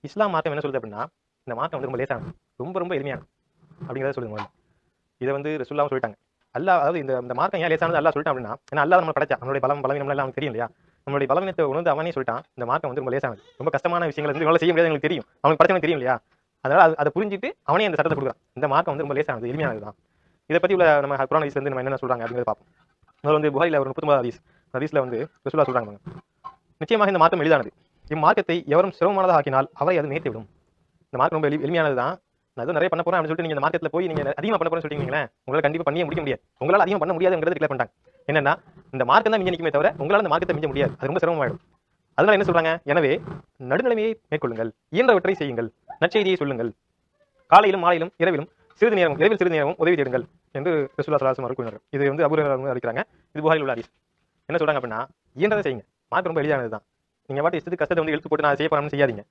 இஸ்லாம் மார்க்கம் என்ன சொல்லுது அப்படின்னா, இந்த மார்க்கம் வந்து ரொம்ப லேசானது, ரொம்ப ரொம்ப எளிமையானது அப்படிங்கிறத சொல்லுங்க முதல்ல. இதை வந்து ரசூலுல்லாஹ் சொல்லிட்டாங்க. அல்லாஹ் அதாவது இந்த இந்த மார்க்கம் ஏன் லேசானது அல்லாஹ் சொல்லிட்டான் அப்படின்னா, ஏன்னா அல்லாஹ் நம்மளை படைச்சா, நம்மளுடைய பலவீனம் எல்லாம் அவனுக்கு தெரியும் இல்லையா? நம்மளுடைய பலவீனத்தை உணர்ந்து அவனே சொல்லிட்டான், இந்த மார்க்கம் வந்து ரொம்ப லேசானது, ரொம்ப கஷ்டமான விஷயங்களை வந்து இவனால செய்ய முடியாது எங்களுக்கு தெரியும், அவனுக்கு படைச்சவனுக்கு தெரியும் இல்லையா? அதனால அதை புரிஞ்சுட்டு அவனே அந்த சட்டத்தை கொடுக்குறான். இந்த மார்க்கம் வந்து ரொம்ப லேசானது, எளிமையானது தான். இதை பத்தி உள்ள நம்ம குர்ஆன் ஹதீஸ்ல இருந்து நம்ம என்ன சொல்றாங்க அப்படிங்கிறத பார்ப்போம். முதல்ல வந்து புகாரில ஒரு 39 ஹதீஸ்ல வந்து ரசூலுல்லாஹ் சொல்றாங்க, நிச்சயமாக இந்த மார்க்கம் எளிதானது, இம்மார்க்கத்தை எவரும் சிரமமானதாக ஆக்கினால் அவரை அது மேய்த்து விடும். இந்த மார்க்கம் ரொம்ப எளிமையானது தான், நான் ஏதோ நிறைய பண்ண போறேன் அப்படின்னு சொல்லிட்டு நீங்க இந்த மார்க்கெட்ல போய் நீங்க அதிகமா பண்ண போறேன்னு சொல்லிட்டீங்களே, உங்களால கண்டிப்பா பண்ணியே முடிக்க முடியாது. உங்களால அதிகம் பண்ண முடியாதுங்கிறத டிக்ளேர் பண்ணிட்டாங்க. என்னன்னா, இந்த மார்க்கம் தான் மிஞ்ச நிக்குமே தவிர உங்களால இந்த மார்க்கத்தை மிஞ்ச முடியாது, அது ரொம்ப சிரமமாயிடும். அதனால என்ன சொல்றாங்க, எனவே நடுநிலைமையை மேற்கொள்ளுங்கள், இயன்றவற்றை செய்யுங்கள், நற்செய்தியை சொல்லுங்கள், காலையிலும் மாலையிலும் இரவிலும் இரவில் சிறிது நேரமும் உதவி தேடுங்கள் என்று ரசூலுல்லாஹ் ஸல்லல்லாஹு அலைஹி வஸல்லம் அவர்கள் கூறினார்கள். இது வந்து அபூ ஹுரைரா அறிவிக்கிறாங்க. இது புகாரில் உள்ள ஹதீஸ். என்ன சொல்றாங்க அப்படின்னா, இயன்றதை செய்யுங்க, மார்க்கம் ரொம்ப எளிதானது தான். நீங்க பாட்டு இஷ்டத்துக்கு கஷ்டத்தை வந்து இழுத்து போட்டு நான் செய்ய போறேன்னு செய்யாதீங்க.